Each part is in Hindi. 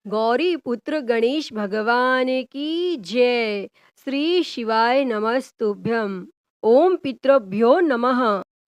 गौरी पुत्र गणेश भगवान की जय। श्री शिवाय नमस्तुभ्यम। ओम पितृभ्यो नमः।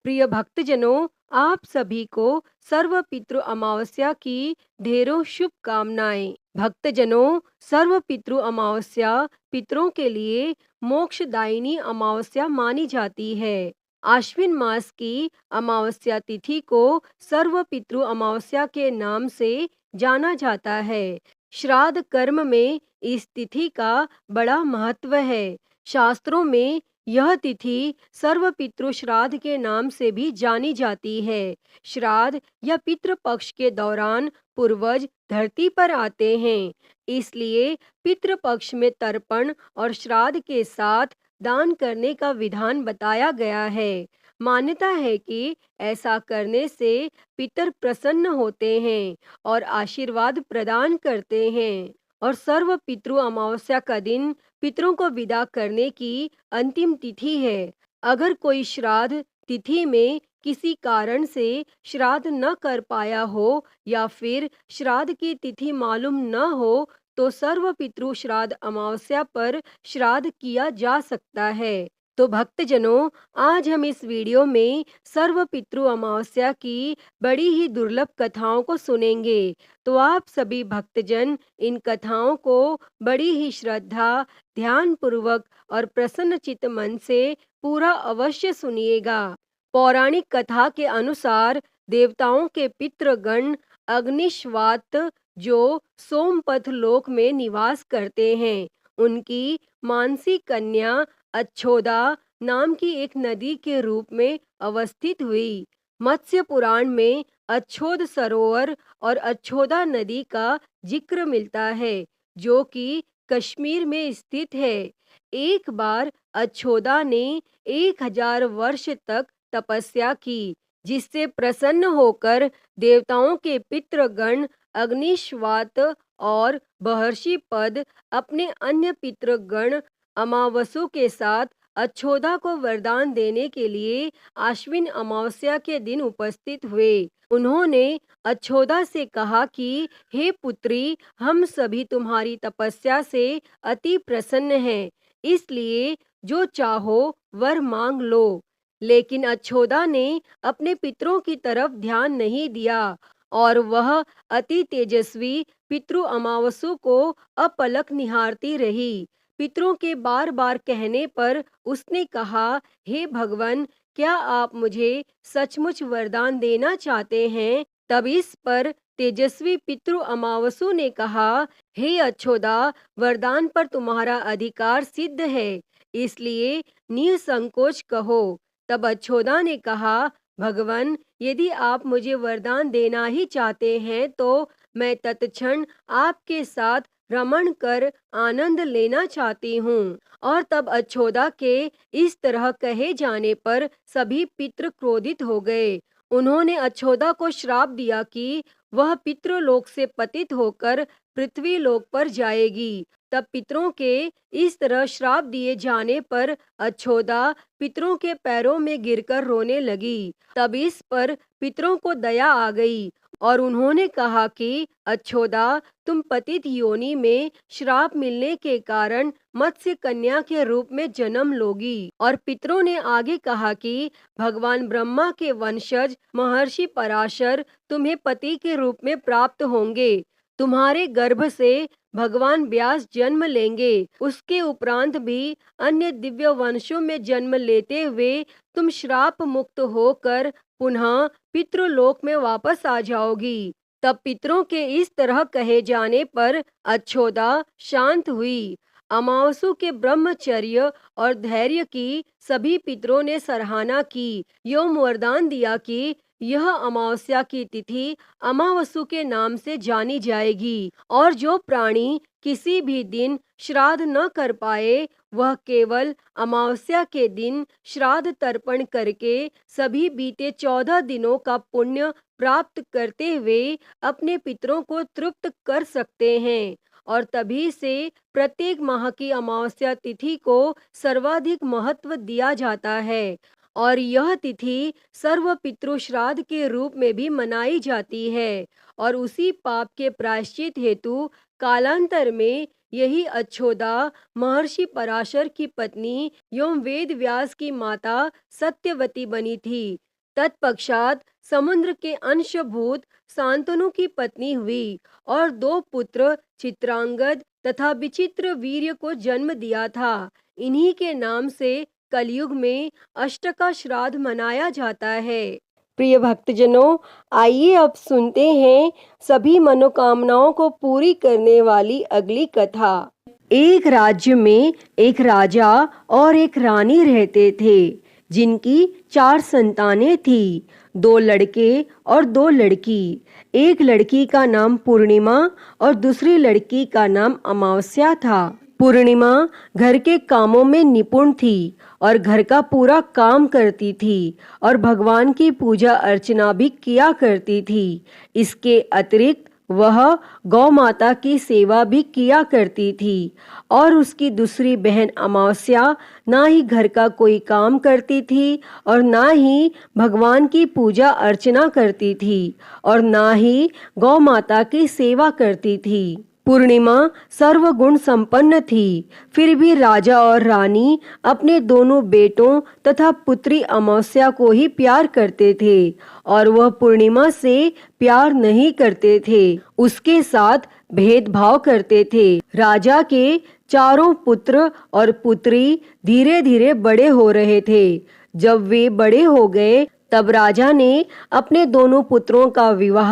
प्रिय भक्तजनों, आप सभी को सर्व पितृ अमावस्या की ढेरों शुभकामनाएं। भक्तजनों, सर्व पितृ अमावस्या पितरों के लिए मोक्षदायिनी अमावस्या मानी जाती है। आश्विन मास की अमावस्या तिथि को सर्व पितृ अमावस्या के नाम से जाना जाता है। श्राद्ध कर्म में इस तिथि का बड़ा महत्व है। शास्त्रों में यह तिथि सर्व पितृ श्राद्ध के नाम से भी जानी जाती है। श्राद्ध या पितृ पक्ष के दौरान पूर्वज धरती पर आते हैं, इसलिए पितृ पक्ष में तर्पण और श्राद्ध के साथ दान करने का विधान बताया गया है। मान्यता है कि ऐसा करने से पितर प्रसन्न होते हैं और आशीर्वाद प्रदान करते हैं। और सर्व पितृ अमावस्या का दिन पितरों को विदा करने की अंतिम तिथि है। अगर कोई श्राद्ध तिथि में किसी कारण से श्राद्ध न कर पाया हो या फिर श्राद्ध की तिथि मालूम न हो तो सर्व पितृ श्राद्ध अमावस्या पर श्राद्ध किया जा सकता है। तो भक्तजनों, आज हम इस वीडियो में सर्व पितृ अमावस्या की बड़ी ही दुर्लभ कथाओं को सुनेंगे। तो आप सभी भक्तजन इन कथाओं को बड़ी ही श्रद्धा, ध्यान पूर्वक और प्रसन्न चित्त मन से पूरा अवश्य सुनिएगा। पौराणिक कथा के अनुसार देवताओं के पितृगण अग्निश्वात, जो सोमपथ लोक में निवास करते हैं, उनकी मानसी कन्या अच्छोदा नाम की एक नदी के रूप में अवस्थित हुई। मत्स्य पुराण में अच्छोद सरोवर और अच्छोदा नदी का जिक्र मिलता है, जो कि कश्मीर में स्थित है। एक बार अच्छोदा ने 1000 वर्ष तक तपस्या की, जिससे प्रसन्न होकर देवताओं के पितृगण अग्निश्वात और महर्षि पद अपने अन्य पितृगण अमावसु के साथ अच्छोदा को वरदान देने के लिए आश्विन अमावस्या के दिन उपस्थित हुए। उन्होंने अच्छोदा से कहा कि हे पुत्री, हम सभी तुम्हारी तपस्या से अति प्रसन्न हैं, इसलिए जो चाहो वर मांग लो। लेकिन अच्छोदा ने अपने पितरों की तरफ ध्यान नहीं दिया और वह अति तेजस्वी पितृ अमावसु को अपलक निहारती रही। पितरों के बार बार कहने पर उसने कहा, हे भगवान, क्या आप मुझे सचमुच वरदान देना चाहते हैं? तब इस पर तेजस्वी पितृ अमावसु ने कहा, हे अच्छोदा, वरदान पर तुम्हारा अधिकार सिद्ध है, इसलिए निसंकोच कहो। तब अच्छोदा ने कहा, भगवान, यदि आप मुझे वरदान देना ही चाहते हैं तो मैं तत्क्षण आपके साथ रमण कर आनंद लेना चाहती हूँ। और तब अच्छोदा के इस तरह कहे जाने पर सभी पितृ क्रोधित हो गए। उन्होंने अच्छोदा को श्राप दिया कि वह पितृलोक से पतित होकर पृथ्वी लोक पर जाएगी। तब पितरों के इस तरह श्राप दिए जाने पर अच्छोदा पितरों के पैरों में गिरकर रोने लगी। तब इस पर पितरों को दया आ गई और उन्होंने कहा कि अच्छोदा, तुम पतित योनि में श्राप मिलने के कारण मत्स्य कन्या के रूप में जन्म लोगी। और पितरों ने आगे कहा कि भगवान ब्रह्मा के वंशज महर्षि पराशर तुम्हें पति के रूप में प्राप्त होंगे। तुम्हारे गर्भ से भगवान व्यास जन्म लेंगे। उसके उपरांत भी अन्य दिव्य वंशों में जन्म लेते हुए तुम श्राप मुक्त होकर पुनः पितृलोक में वापस आ जाओगी। तब पितरों के इस तरह कहे जाने पर अच्छोदा शांत हुई। अमावसु के ब्रह्मचर्य और धैर्य की सभी पितरों ने सराहना की। एवं वरदान दिया कि यह अमावस्या की तिथि अमावसु के नाम से जानी जाएगी और जो प्राणी किसी भी दिन श्राद्ध न कर पाए, वह केवल अमावस्या के दिन श्राद्ध तर्पण करके सभी बीते 14 दिनों का पुण्य प्राप्त करते हुए अपने पितरों को तृप्त कर सकते हैं। और तभी से प्रत्येक माह की अमावस्या तिथि को सर्वाधिक महत्व दिया जाता है। और यह तिथि सर्व पितृश्राद्ध के रूप में भी मनाई जाती है। और उसी पाप के प्रायश्चित हेतु कालांतर में यही अच्छोदा महर्षि पराशर की पत्नी एवं वेद व्यास की माता सत्यवती बनी थी। तत्पश्चात समुद्र के अंशभूत शांतनु की पत्नी हुई और 2 पुत्र चित्रांगद तथा विचित्र वीर्य को जन्म दिया था। इन्हीं के नाम से कलयुग में अष्टका श्राद्ध मनाया जाता है। प्रिय भक्तजनों, आइए अब सुनते हैं सभी मनोकामनाओं को पूरी करने वाली अगली कथा। एक राज्य में एक राजा और एक रानी रहते थे, जिनकी 4 संतानें थी, 2 लड़के और 2 लड़की। एक लड़की का नाम पूर्णिमा और दूसरी लड़की का नाम अमावस्या था। पूर्णिमा घर के कामों में निपुण थी और घर का पूरा काम करती थी और भगवान की पूजा अर्चना भी किया करती थी। इसके अतिरिक्त वह गौ माता की सेवा भी किया करती थी। और उसकी दूसरी बहन अमावस्या ना ही घर का कोई काम करती थी और ना ही भगवान की पूजा अर्चना करती थी और ना ही गौ माता की सेवा करती थी। पूर्णिमा सर्वगुण संपन्न थी, फिर भी राजा और रानी अपने दोनों बेटों तथा पुत्री अमावस्या को ही प्यार करते थे और वह पूर्णिमा से प्यार नहीं करते थे, उसके साथ भेदभाव करते थे। राजा के चारों पुत्र और पुत्री धीरे धीरे बड़े हो रहे थे। जब वे बड़े हो गए तब राजा ने अपने दोनों पुत्रों का विवाह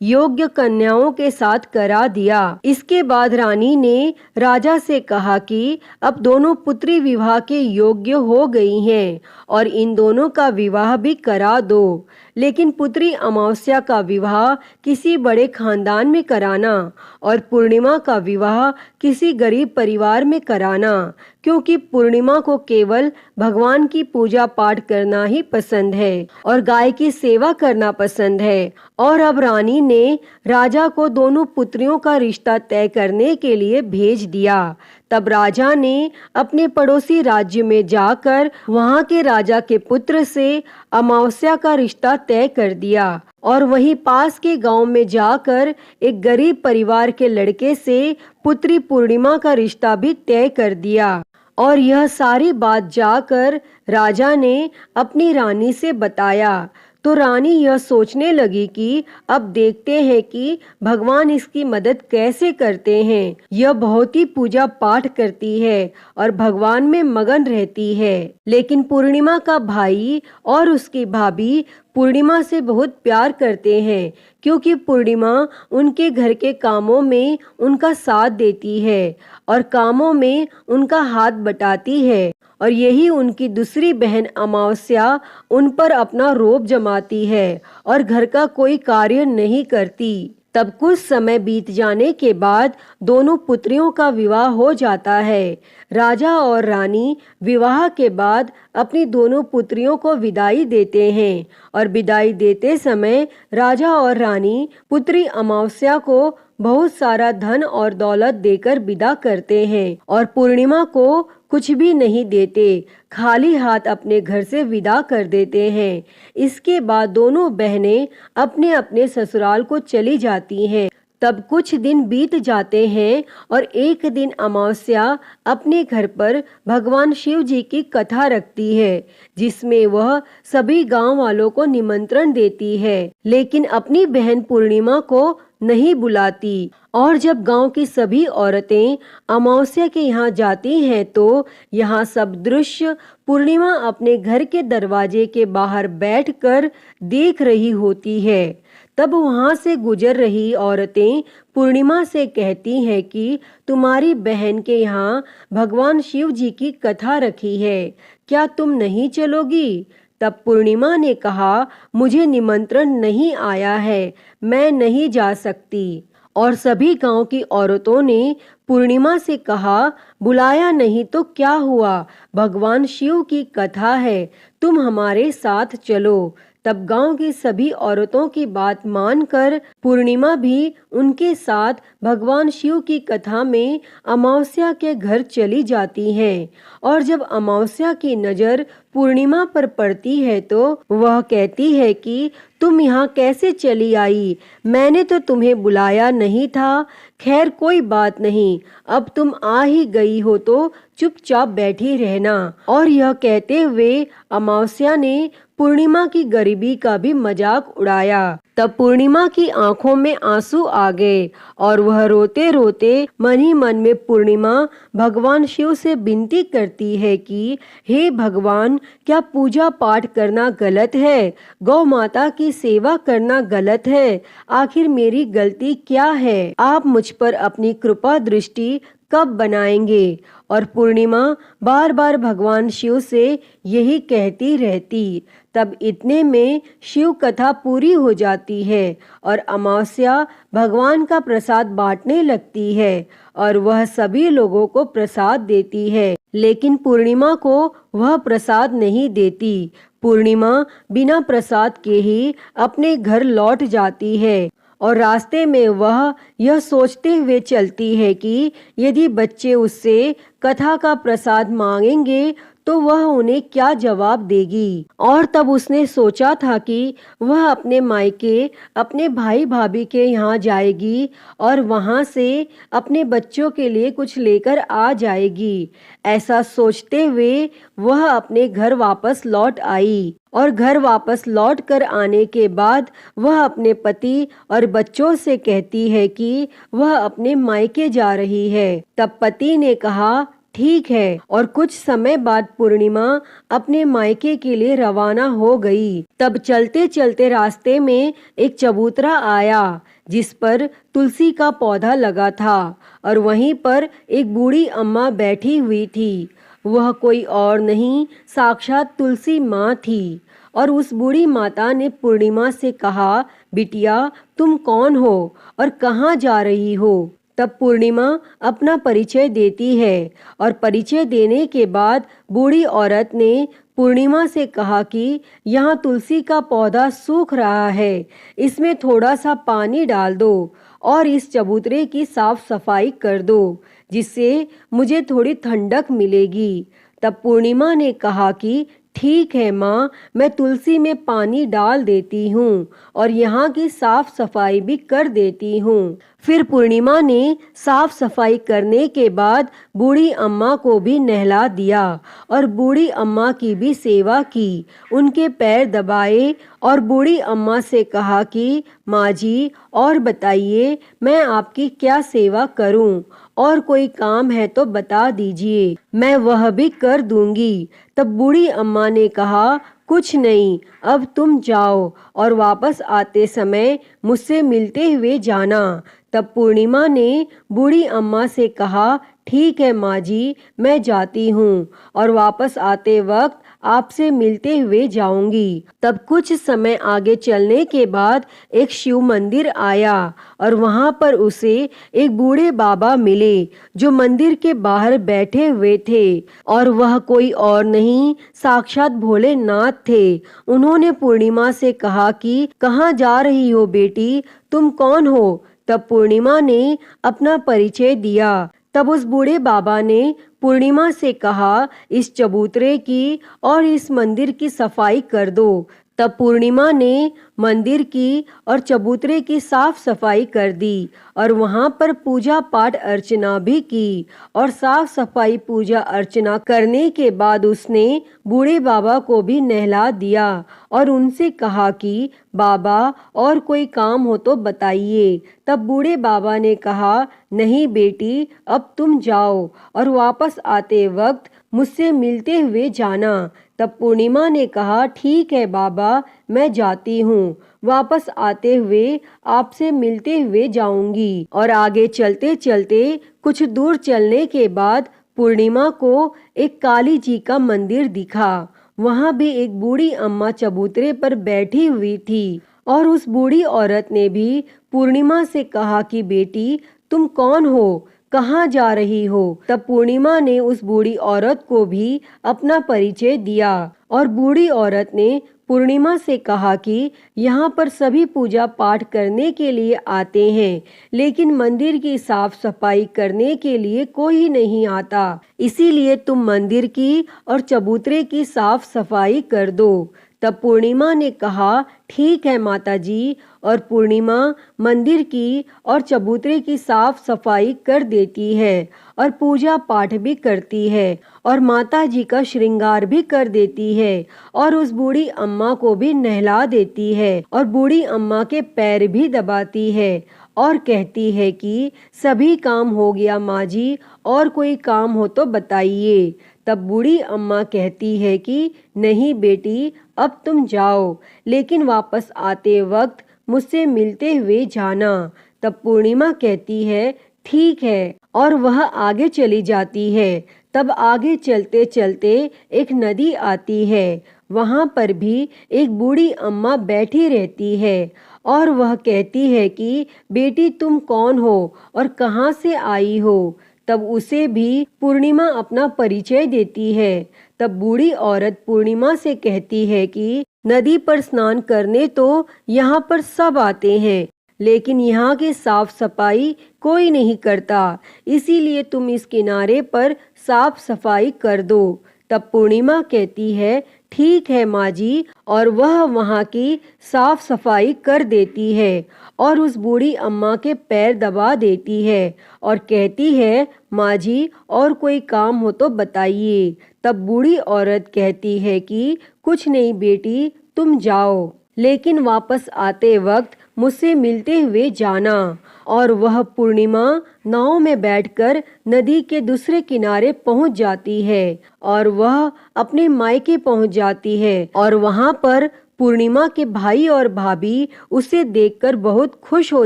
योग्य कन्याओं के साथ करा दिया। इसके बाद रानी ने राजा से कहा कि अब दोनों पुत्री विवाह के योग्य हो गई हैं और इन दोनों का विवाह भी करा दो, लेकिन पुत्री अमावस्या का विवाह किसी बड़े खानदान में कराना और पूर्णिमा का विवाह किसी गरीब परिवार में कराना, क्योंकि पूर्णिमा को केवल भगवान की पूजा पाठ करना ही पसंद है और गाय की सेवा करना पसंद है। और अब रानी ने राजा को दोनों पुत्रियों का रिश्ता तय करने के लिए भेज दिया। तब राजा ने अपने पड़ोसी राज्य में जाकर वहां के राजा के पुत्र से अमावस्या का रिश्ता तय कर दिया और वहीं पास के गांव में जाकर एक गरीब परिवार के लड़के से पुत्री पूर्णिमा का रिश्ता भी तय कर दिया। और यह सारी बात जाकर राजा ने अपनी रानी से बताया। तो रानी यह सोचने लगी कि अब देखते हैं कि भगवान इसकी मदद कैसे करते हैं। यह बहुत ही पूजा पाठ करती है और भगवान में मगन रहती है। लेकिन पूर्णिमा का भाई और उसकी भाभी पूर्णिमा से बहुत प्यार करते हैं, क्योंकि पूर्णिमा उनके घर के कामों में उनका साथ देती है और कामों में उनका हाथ बटाती है। और यही उनकी दूसरी बहन अमावस्या उन पर अपना रोब जमाती है और घर का कोई कार्य नहीं करती। तब कुछ समय बीत जाने के बाद दोनों पुत्रियों का विवाह हो जाता है। राजा और रानी विवाह के बाद अपनी दोनों पुत्रियों को विदाई देते हैं और विदाई देते समय राजा और रानी पुत्री अमावस्या को बहुत सारा धन और दौलत देकर विदा करते हैं और पूर्णिमा को कुछ भी नहीं देते, खाली हाथ अपने घर से विदा कर देते हैं। इसके बाद दोनों बहनें अपने अपने ससुराल को चली जाती हैं। तब कुछ दिन बीत जाते हैं और एक दिन अमावस्या अपने घर पर भगवान शिव जी की कथा रखती है, जिसमें वह सभी गांव वालों को निमंत्रण देती है, लेकिन अपनी बहन पूर्णिमा को नहीं बुलाती। और जब गांव की सभी औरतें अमावस्या के यहाँ जाती हैं तो यहाँ सब दृश्य पूर्णिमा अपने घर के दरवाजे के बाहर बैठकर देख रही होती है। तब वहां से गुजर रही औरतें पूर्णिमा से कहती हैं कि तुम्हारी बहन के यहाँ भगवान शिव जी की कथा रखी है, क्या तुम नहीं चलोगी? तब पूर्णिमा ने कहा, मुझे निमंत्रण नहीं आया है, मैं नहीं जा सकती। और सभी गांव की औरतों ने पूर्णिमा से कहा, बुलाया नहीं तो क्या हुआ, भगवान शिव की कथा है, तुम हमारे साथ चलो। तब गांव की सभी औरतों की बात मानकर पूर्णिमा भी उनके साथ भगवान शिव की कथा में अमावस्या के घर चली जाती हैं। और जब अमावस्या की नज़र पूर्णिमा पर पड़ती है तो वह कहती है कि तुम यहाँ कैसे चली आई, मैंने तो तुम्हें बुलाया नहीं था। खैर कोई बात नहीं, अब तुम आ ही गई हो तो चुपचाप बैठी रहना। और यह कहते हुए अमावस्या ने पूर्णिमा की गरीबी का भी मजाक उड़ाया। तब पूर्णिमा की आंखों में आंसू आ गए और वह रोते रोते मन ही मन में पूर्णिमा भगवान शिव से विनती करती है कि हे भगवान, क्या पूजा पाठ करना गलत है? गौ माता की सेवा करना गलत है? आखिर मेरी गलती क्या है? आप मुझ पर अपनी कृपा दृष्टि कब बनाएंगे? और पूर्णिमा बार बार भगवान शिव से यही कहती रहती। तब इतने में शिव कथा पूरी हो जाती है और अमावस्या भगवान का प्रसाद बांटने लगती है और वह सभी लोगों को प्रसाद देती है, लेकिन पूर्णिमा को वह प्रसाद नहीं देती। पूर्णिमा बिना प्रसाद के ही अपने घर लौट जाती है और रास्ते में वह यह सोचते हुए चलती है कि यदि बच्चे उससे कथा का प्रसाद मांगेंगे तो वह उन्हें क्या जवाब देगी। और तब उसने सोचा था कि वह अपने मायके अपने भाई भाभी के यहाँ जाएगी और वहाँ से अपने बच्चों के लिए कुछ लेकर आ जाएगी। ऐसा सोचते हुए वह अपने घर वापस लौट आई और घर वापस लौट कर आने के बाद वह अपने पति और बच्चों से कहती है कि वह अपने मायके जा रही है। तब पति ने कहा ठीक है, और कुछ समय बाद पूर्णिमा अपने मायके के लिए रवाना हो गई। तब चलते चलते रास्ते में एक चबूतरा आया जिस पर तुलसी का पौधा लगा था और वहीं पर एक बूढ़ी अम्मा बैठी हुई थी। वह कोई और नहीं, साक्षात तुलसी माँ थी। और उस बूढ़ी माता ने पूर्णिमा से कहा, बिटिया तुम कौन हो और कहाँ जा रही हो? तब पूर्णिमा अपना परिचय देती है और परिचय देने के बाद बूढ़ी औरत ने पूर्णिमा से कहा कि यहाँ तुलसी का पौधा सूख रहा है, इसमें थोड़ा सा पानी डाल दो और इस चबूतरे की साफ सफाई कर दो, जिससे मुझे थोड़ी ठंडक मिलेगी। तब पूर्णिमा ने कहा कि ठीक है माँ, मैं तुलसी में पानी डाल देती हूँ और यहाँ की साफ सफाई भी कर देती हूँ। फिर पूर्णिमा ने साफ सफाई करने के बाद बूढ़ी अम्मा को भी नहला दिया और बूढ़ी अम्मा की भी सेवा की, उनके पैर दबाए और बूढ़ी अम्मा से कहा कि माँ जी और बताइए मैं आपकी क्या सेवा करूँ, और कोई काम है तो बता दीजिए, मैं वह भी कर दूंगी। तब बूढ़ी अम्मा ने कहा कुछ नहीं, अब तुम जाओ और वापस आते समय मुझसे मिलते हुए जाना। तब पूर्णिमा ने बूढ़ी अम्मा से कहा ठीक है माँ जी, मैं जाती हूँ और वापस आते वक्त आपसे मिलते हुए जाऊंगी। तब कुछ समय आगे चलने के बाद एक शिव मंदिर आया और वहाँ पर उसे एक बूढ़े बाबा मिले जो मंदिर के बाहर बैठे हुए थे, और वह कोई और नहीं, साक्षात भोलेनाथ थे। उन्होंने पूर्णिमा से कहा कि कहाँ जा रही हो बेटी, तुम कौन हो? तब पूर्णिमा ने अपना परिचय दिया। तब उस बूढ़े बाबा ने पूर्णिमा से कहा इस चबूतरे की और इस मंदिर की सफाई कर दो। तब पूर्णिमा ने मंदिर की और चबूतरे की साफ सफाई कर दी और वहां पर पूजा पाठ अर्चना भी की। और साफ सफाई पूजा अर्चना करने के बाद उसने बूढ़े बाबा को भी नहला दिया और उनसे कहा कि बाबा और कोई काम हो तो बताइए। तब बूढ़े बाबा ने कहा नहीं बेटी, अब तुम जाओ और वापस आते वक्त मुझसे मिलते हुए जाना। तब पूर्णिमा ने कहा ठीक है बाबा, मैं जाती हूँ, वापस आते हुए आपसे मिलते हुए जाऊंगी। और आगे चलते चलते कुछ दूर चलने के बाद पूर्णिमा को एक काली जी का मंदिर दिखा। वहाँ भी एक बूढ़ी अम्मा चबूतरे पर बैठी हुई थी और उस बूढ़ी औरत ने भी पूर्णिमा से कहा कि बेटी तुम कौन हो, कहाँ जा रही हो? तब पूर्णिमा ने उस बूढ़ी औरत को भी अपना परिचय दिया और बूढ़ी औरत ने पूर्णिमा से कहा कि यहाँ पर सभी पूजा पाठ करने के लिए आते हैं, लेकिन मंदिर की साफ सफाई करने के लिए कोई नहीं आता। इसीलिए तुम मंदिर की और चबूतरे की साफ सफाई कर दो। तब पूर्णिमा ने कहा, ठीक है माताजी। और पूर्णिमा मंदिर की और चबूतरे की साफ सफाई कर देती है और पूजा पाठ भी करती है और माता जी का श्रृंगार भी कर देती है और उस बूढ़ी अम्मा को भी नहला देती है और बूढ़ी अम्मा के पैर भी दबाती है और कहती है कि सभी काम हो गया माँ जी, और कोई काम हो तो बताइए। तब बूढ़ी अम्मा कहती है कि नहीं बेटी, अब तुम जाओ, लेकिन वापस आते वक्त मुझसे मिलते हुए जाना। तब पूर्णिमा कहती है ठीक है, और वह आगे चली जाती है। तब आगे चलते चलते एक नदी आती है। वहाँ पर भी एक बूढ़ी अम्मा बैठी रहती है और वह कहती है कि बेटी तुम कौन हो और कहाँ से आई हो। तब उसे भी पूर्णिमा अपना परिचय देती है। तब बूढ़ी औरत पूर्णिमा से कहती है कि नदी पर स्नान करने तो यहाँ पर सब आते हैं, लेकिन यहाँ की साफ सफाई कोई नहीं करता, इसीलिए तुम इस किनारे पर साफ सफाई कर दो। तब पूर्णिमा कहती है ठीक है माँ जी, और वह वहाँ की साफ सफाई कर देती है और उस बूढ़ी अम्मा के पैर दबा देती है और कहती है माँ जी, और कोई काम हो तो बताइए। तब बूढ़ी औरत कहती है कि कुछ नहीं बेटी, तुम जाओ, लेकिन वापस आते वक्त मुझसे मिलते हुए जाना। और वह पूर्णिमा नाव में बैठकर नदी के दूसरे किनारे पहुंच जाती है और वह अपने मायके पहुंच जाती है और वहां पर पूर्णिमा के भाई और भाभी उसे देखकर बहुत खुश हो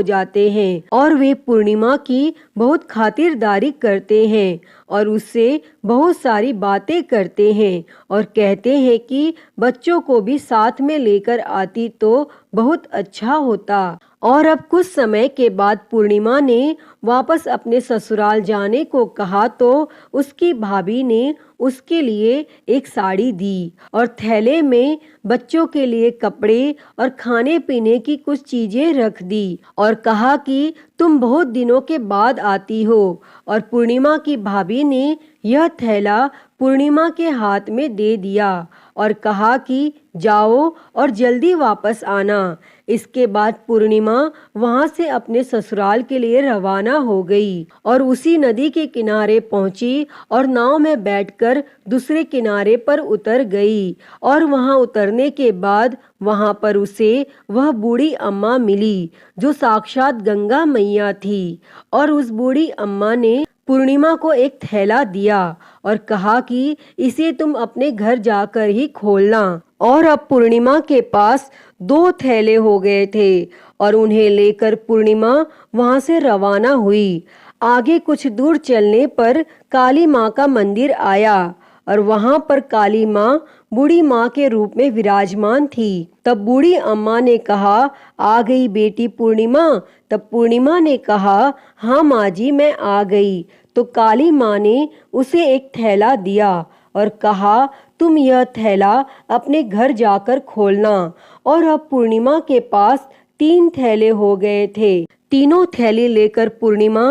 जाते हैं और वे पूर्णिमा की बहुत खातिरदारी करते हैं और उससे बहुत सारी बातें करते हैं और कहते हैं कि बच्चों को भी साथ में लेकर आती तो बहुत अच्छा होता। और अब कुछ समय के बाद पूर्णिमा ने वापस अपने ससुराल जाने को कहा तो उसकी भाभी ने उसके लिए एक साड़ी दी और थैले में बच्चों के लिए कपड़े और खाने पीने की कुछ चीजें रख दी और कहा कि तुम बहुत दिनों के बाद आती हो। और पूर्णिमा की भाभी ने यह थैला पूर्णिमा के हाथ में दे दिया और कहा कि जाओ और जल्दी वापस आना। इसके बाद पूर्णिमा वहां से अपने ससुराल के लिए रवाना हो गई और उसी नदी के किनारे पहुंची और नाव में बैठकर दूसरे किनारे पर उतर गई। और वहां उतरने के बाद वहां पर उसे वह बूढ़ी अम्मा मिली जो साक्षात गंगा मैया थी। और उस बूढ़ी अम्मा ने पूर्णिमा को एक थैला दिया और कहा कि इसे तुम अपने घर जाकर ही खोलना। और अब पूर्णिमा के पास 2 थैले हो गए थे और उन्हें लेकर पूर्णिमा वहां से रवाना हुई। आगे कुछ दूर चलने पर काली माँ का मंदिर आया और वहां पर काली माँ बूढ़ी माँ के रूप में विराजमान थी। तब बूढ़ी अम्मा ने कहा, आ गई बेटी पूर्णिमा। तब पूर्णिमा ने कहा, हाँ माँ जी, मैं आ गई। तो काली माँ ने उसे एक थैला दिया और कहा, तुम यह थैला अपने घर जाकर खोलना। और अब पूर्णिमा के पास 3 थैले हो गए थे। तीनों थैली लेकर पूर्णिमा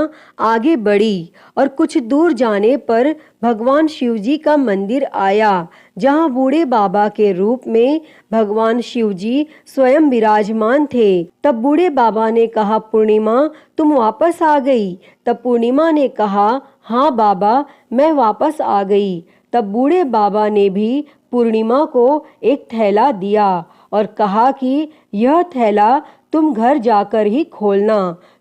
आगे बढ़ी और कुछ दूर जाने पर भगवान शिव जी का मंदिर आया, जहां बूढ़े बाबा के रूप में भगवान शिव जी स्वयं विराजमान थे। तब बूढ़े बाबा ने कहा, पूर्णिमा तुम वापस आ गई। तब पूर्णिमा ने कहा, हाँ बाबा, मैं वापस आ गई। तब बूढ़े बाबा ने भी पूर्णिमा को एक थैला दिया और कहा कि यह थैला तुम घर जाकर ही खोलना।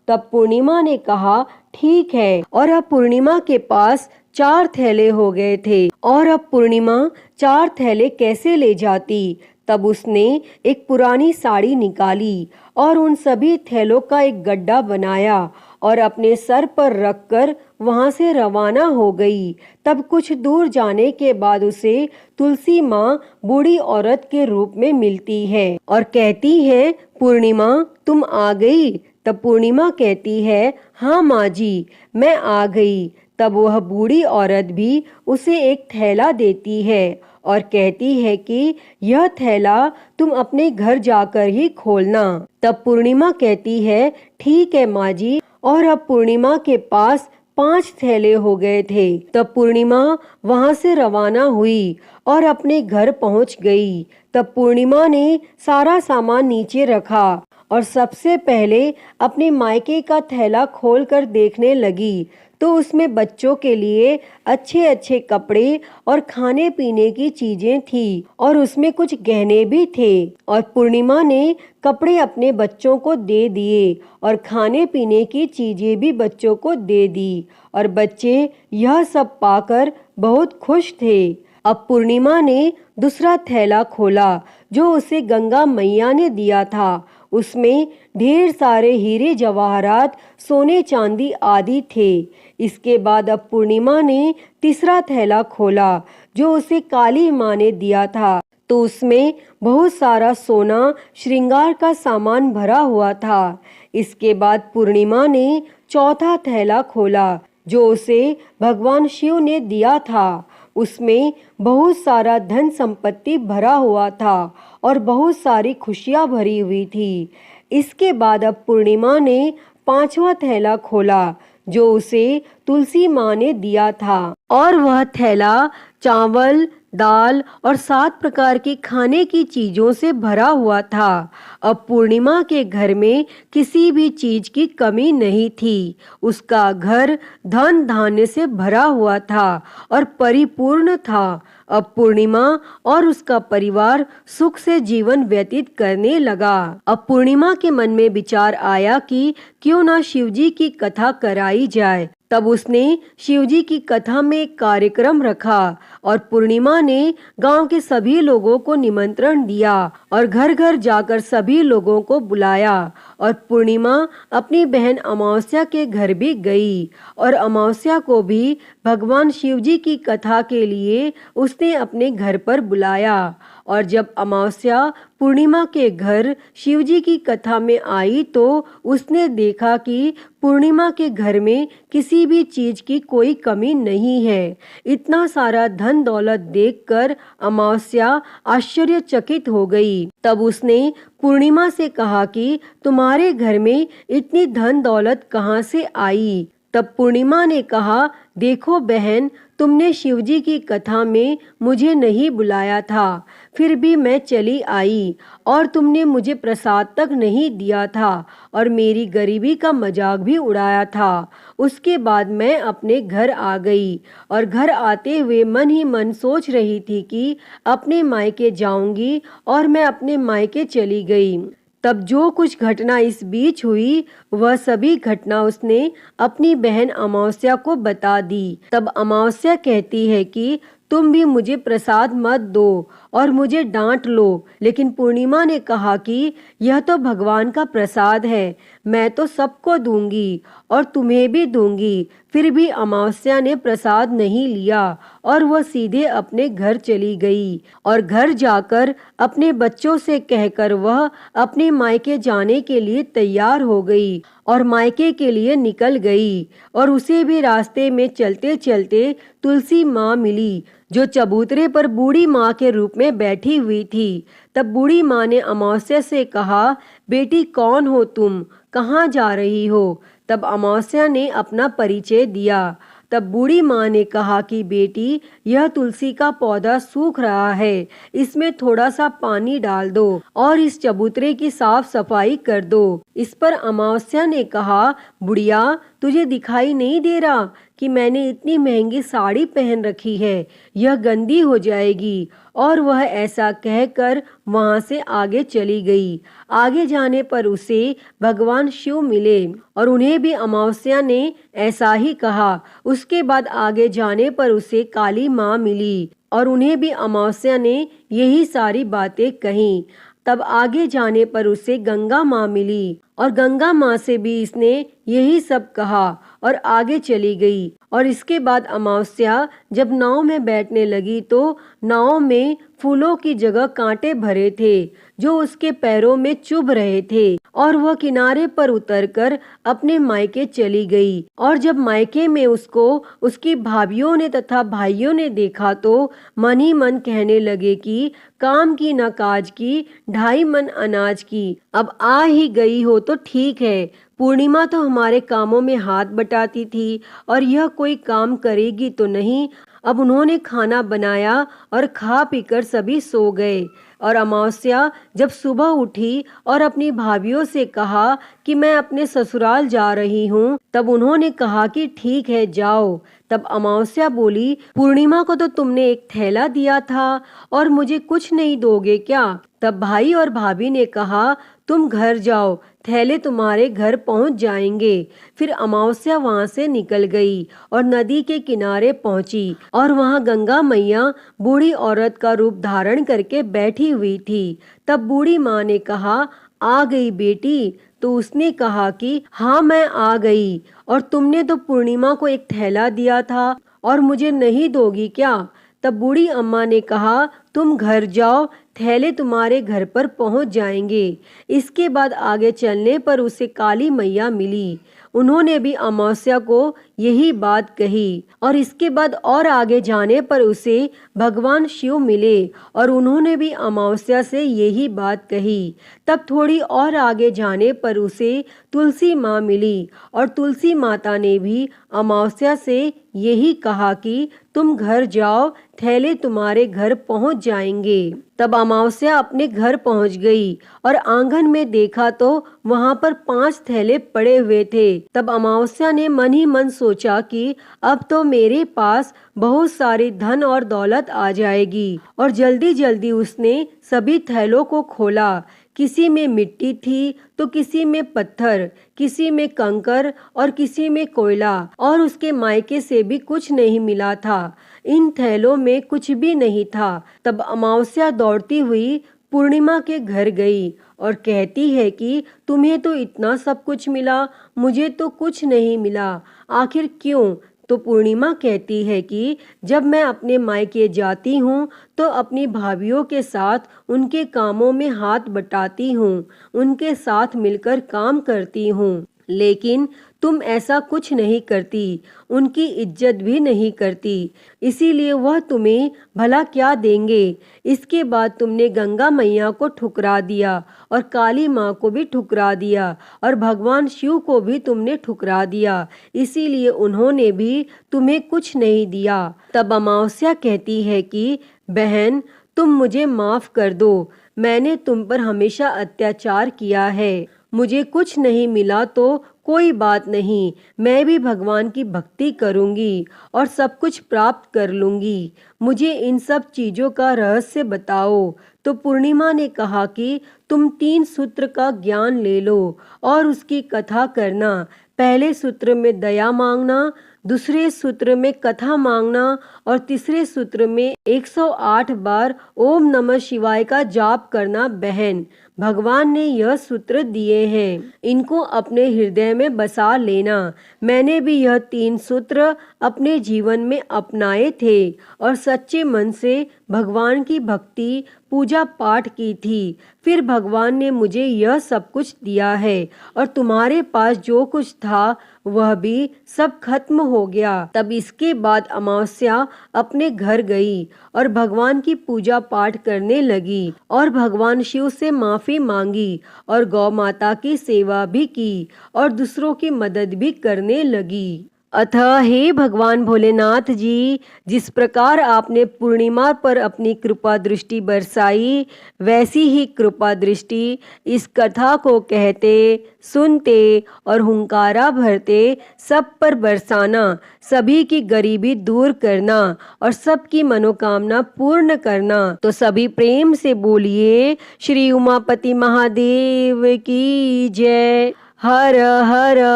तब पूर्णिमा ने कहा, ठीक है। और अब पूर्णिमा के पास 4 थैले हो गए थे और अब पूर्णिमा 4 थैले कैसे ले जाती। तब उसने एक पुरानी साड़ी निकाली और उन सभी थैलों का एक गड्ढा बनाया और अपने सर पर रखकर वहां से रवाना हो गई। तब कुछ दूर जाने के बाद उसे तुलसी माँ बूढ़ी औरत के रूप में मिलती है और कहती है, पूर्णिमा तुम आ गई। तब पूर्णिमा कहती है, हाँ माँ जी, मैं आ गई। तब वह बूढ़ी औरत भी उसे एक थैला देती है और कहती है कि यह थैला तुम अपने घर जाकर ही खोलना। तब पूर्णिमा कहती है ठीक है माँ जी, और अब पूर्णिमा के पास 5 थैले हो गए थे। तब पूर्णिमा वहां से रवाना हुई और अपने घर पहुंच गई। तब पूर्णिमा ने सारा सामान नीचे रखा और सबसे पहले अपने मायके का थैला खोलकर देखने लगी तो उसमें बच्चों के लिए अच्छे अच्छे कपड़े और खाने पीने की चीजें थी और उसमें कुछ गहने भी थे। और पूर्णिमा ने कपड़े अपने बच्चों को दे दिए और खाने पीने की चीजें भी बच्चों को दे दी और बच्चे यह सब पाकर बहुत खुश थे। अब पूर्णिमा ने दूसरा थैला खोला जो उसे गंगा मैया ने दिया था। उसमें ढेर सारे हीरे जवाहरात, सोने चांदी आदि थे। इसके बाद अब पूर्णिमा ने तीसरा थैला खोला जो उसे काली माँ ने दिया था, तो उसमें बहुत सारा सोना श्रृंगार का सामान भरा हुआ था। इसके बाद पूर्णिमा ने चौथा थैला खोला जो उसे भगवान शिव ने दिया था। उसमें बहुत सारा धन संपत्ति भरा हुआ था और बहुत सारी खुशियां भरी हुई थी। इसके बाद अब पूर्णिमा ने पांचवा थैला खोला जो उसे तुलसी माँ ने दिया था और वह थैला चावल, दाल और 7 प्रकार की खाने की चीजों से भरा हुआ था। अब पूर्णिमा के घर में किसी भी चीज की कमी नहीं थी। उसका घर धन धान्य से भरा हुआ था और परिपूर्ण था। अब पूर्णिमा और उसका परिवार सुख से जीवन व्यतीत करने लगा। अब पूर्णिमा के मन में विचार आया कि क्यों ना शिवजी की कथा कराई जाए। तब उसने शिवजी की कथा में एक कार्यक्रम रखा और पूर्णिमा ने गांव के सभी लोगों को निमंत्रण दिया और घर घर जाकर सभी लोगों को बुलाया। और पूर्णिमा अपनी बहन अमावस्या के घर भी गई और अमावस्या को भी भगवान शिवजी की कथा के लिए उसने अपने घर पर बुलाया। और जब अमावस्या पूर्णिमा के घर शिवजी की कथा में आई तो उसने देखा कि पूर्णिमा के घर में किसी भी चीज की कोई कमी नहीं है। इतना सारा धन दौलत देखकर अमावस्या आश्चर्यचकित हो गई। तब उसने पूर्णिमा से कहा कि तुम्हारे घर में इतनी धन दौलत कहाँ से आई। तब पूर्णिमा ने कहा, देखो बहन, तुमने शिवजी की कथा में मुझे नहीं बुलाया था, फिर भी मैं चली आई और तुमने मुझे प्रसाद तक नहीं दिया था और मेरी गरीबी का मजाक भी उड़ाया था। उसके बाद मैं अपने घर आ गई और घर आते हुए मन ही मन सोच रही थी कि अपने मायके जाऊंगी और मैं अपने मायके चली गई। तब जो कुछ घटना इस बीच हुई वह सभी घटना उसने अपनी बहन अमावस्या को बता दी। तब अमावस्या कहती है कि तुम भी मुझे प्रसाद मत दो और मुझे डांट लो, लेकिन पूर्णिमा ने कहा कि यह तो भगवान का प्रसाद है, मैं तो सबको दूंगी और तुम्हें भी दूंगी। फिर भी अमावस्या ने प्रसाद नहीं लिया और वह सीधे अपने घर चली गई और घर जाकर अपने बच्चों से कहकर वह अपने मायके जाने के लिए तैयार हो गई और मायके के लिए निकल गई। और उसे भी रास्ते में चलते चलते तुलसी माँ मिली जो चबूतरे पर बूढ़ी माँ के रूप में बैठी हुई थी। तब बूढ़ी माँ ने अमावस्या से कहा, बेटी कौन हो तुम, कहाँ जा रही हो। तब अमावस्या ने अपना परिचय दिया। तब बूढ़ी माँ ने कहा कि बेटी, यह तुलसी का पौधा सूख रहा है, इसमें थोड़ा सा पानी डाल दो और इस चबूतरे की साफ सफाई कर दो। इस पर अमावस्या ने कहा, बुढ़िया, तुझे दिखाई नहीं दे रहा कि मैंने इतनी महंगी साड़ी पहन रखी है, यह गंदी हो जाएगी। और वह ऐसा कहकर वहां से आगे चली गई। आगे जाने पर उसे भगवान शिव मिले और उन्हें भी अमावस्या ने ऐसा ही कहा। उसके बाद आगे जाने पर उसे काली माँ मिली और उन्हें भी अमावस्या ने यही सारी बातें कही। तब आगे जाने पर उसे गंगा माँ मिली और गंगा माँ से भी इसने यही सब कहा और आगे चली गई। और इसके बाद अमावस्या जब नाव में बैठने लगी तो नाव में फूलों की जगह कांटे भरे थे जो उसके पैरों में चुभ रहे थे और वह किनारे पर उतरकर अपने मायके चली गई। और जब मायके में उसको उसकी भाभियों ने तथा भाइयों ने देखा तो मन ही मन कहने लगे कि काम की न काज की, 2.5 मन अनाज की। अब आ ही गई हो तो ठीक है। पूर्णिमा तो हमारे कामों में हाथ बटाती थी और यह कोई काम करेगी तो नहीं। अब उन्होंने खाना बनाया और खा पीकर सभी सो गए। और अमावस्या जब सुबह उठी और अपनी भाभियों से कहा कि मैं अपने ससुराल जा रही हूँ, तब उन्होंने कहा कि ठीक है जाओ। तब अमावस्या बोली, पूर्णिमा को तो तुमने एक थैला दिया था और मुझे कुछ नहीं दोगे क्या? तब भाई और भाभी ने कहा, तुम घर जाओ, थैले तुम्हारे घर पहुंच जाएंगे। फिर अमावस्या वहां से निकल गई और नदी के किनारे पहुंची और वहां गंगा मैया बूढ़ी औरत का रूप धारण करके बैठी हुई थी। तब बूढ़ी माँ ने कहा, आ गई बेटी? तो उसने कहा कि हाँ मैं आ गई। और तुमने तो पूर्णिमा को एक थैला दिया था और मुझे नहीं दोगी क्या? तब बूढ़ी अम्मा ने कहा, तुम घर जाओ, थैले तुम्हारे घर पर पहुंच जाएंगे। इसके बाद आगे चलने पर उसे काली मैया मिली। उन्होंने भी अमावस्या को यही बात कही और इसके बाद और आगे जाने पर उसे भगवान शिव मिले और उन्होंने भी अमावस्या से यही बात कही। तब थोड़ी और आगे जाने पर उसे तुलसी माँ मिली और तुलसी माता ने भी अमावस्या से यही कहा कि तुम घर जाओ, थैले तुम्हारे घर पहुंच जाएंगे। तब अमावस्या अपने घर पहुंच गई और आंगन में देखा तो वहां पर 5 थैले पड़े हुए थे। तब अमावस्या ने मन ही मन सोचा कि अब तो मेरे पास बहुत सारी धन और दौलत आ जाएगी। और जल्दी जल्दी उसने सभी थैलों को खोला। किसी में मिट्टी थी तो किसी में पत्थर, किसी में कंकर और किसी में कोयला। और उसके मायके से भी कुछ नहीं मिला था। इन थैलों में कुछ भी नहीं था। तब अमावस्या दौड़ती हुई पूर्णिमा के घर गई और कहती है कि तुम्हें तो इतना सब कुछ मिला, मुझे तो कुछ नहीं मिला, आखिर क्यों? तो पूर्णिमा कहती है कि जब मैं अपने मायके जाती हूँ तो अपनी भाभियों के साथ उनके कामों में हाथ बटाती हूँ, उनके साथ मिलकर काम करती हूँ, लेकिन तुम ऐसा कुछ नहीं करती, उनकी इज्जत भी नहीं करती, इसीलिए वह तुम्हें भला क्या देंगे। इसके बाद तुमने गंगा मैया को ठुकरा दिया और काली माँ को भी ठुकरा दिया और भगवान शिव को भी तुमने ठुकरा दिया, इसीलिए उन्होंने भी तुम्हें कुछ नहीं दिया। तब अमावस्या कहती है कि बहन, तुम मुझे माफ कर दो, मैंने तुम पर हमेशा अत्याचार किया है। मुझे कुछ नहीं मिला तो कोई बात नहीं, मैं भी भगवान की भक्ति करूंगी और सब कुछ प्राप्त कर लूंगी। मुझे इन सब चीजों का रहस्य बताओ। तो पूर्णिमा ने कहा कि तुम 3 सूत्र का ज्ञान ले लो और उसकी कथा करना। पहले सूत्र में दया मांगना, दूसरे सूत्र में कथा मांगना और तीसरे सूत्र में 108 बार ओम नमः शिवाय का जाप करना। बहन, भगवान ने यह सूत्र दिए हैं, इनको अपने हृदय में बसा लेना। मैंने भी यह 3 सूत्र अपने जीवन में अपनाए थे और सच्चे मन से भगवान की भक्ति पूजा पाठ की थी। फिर भगवान ने मुझे यह सब कुछ दिया है और तुम्हारे पास जो कुछ था वह भी सब खत्म हो गया। तब इसके बाद अमावस्या अपने घर गई और भगवान की पूजा पाठ करने लगी और भगवान शिव से माफी मांगी और गौ माता की सेवा भी की और दूसरों की मदद भी करने लगी। अतः हे भगवान भोलेनाथ जी, जिस प्रकार आपने पूर्णिमा पर अपनी कृपा दृष्टि बरसाई, वैसी ही कृपा दृष्टि इस कथा को कहते, सुनते और हुंकारा भरते सब पर बरसाना, सभी की गरीबी दूर करना और सबकी मनोकामना पूर्ण करना। तो सभी प्रेम से बोलिए, श्री उमापति महादेव की जय। हर हर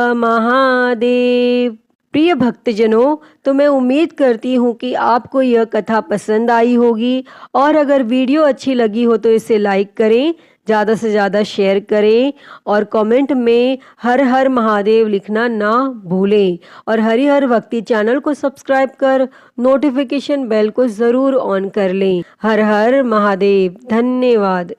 महादेव। प्रिय भक्तजनों, तो मैं उम्मीद करती हूँ कि आपको यह कथा पसंद आई होगी और अगर वीडियो अच्छी लगी हो तो इसे लाइक करें, ज़्यादा से ज़्यादा शेयर करें और कमेंट में हर हर महादेव लिखना ना भूलें और हरिहर भक्ति चैनल को सब्सक्राइब कर नोटिफिकेशन बेल को ज़रूर ऑन कर लें। हर हर महादेव। धन्यवाद।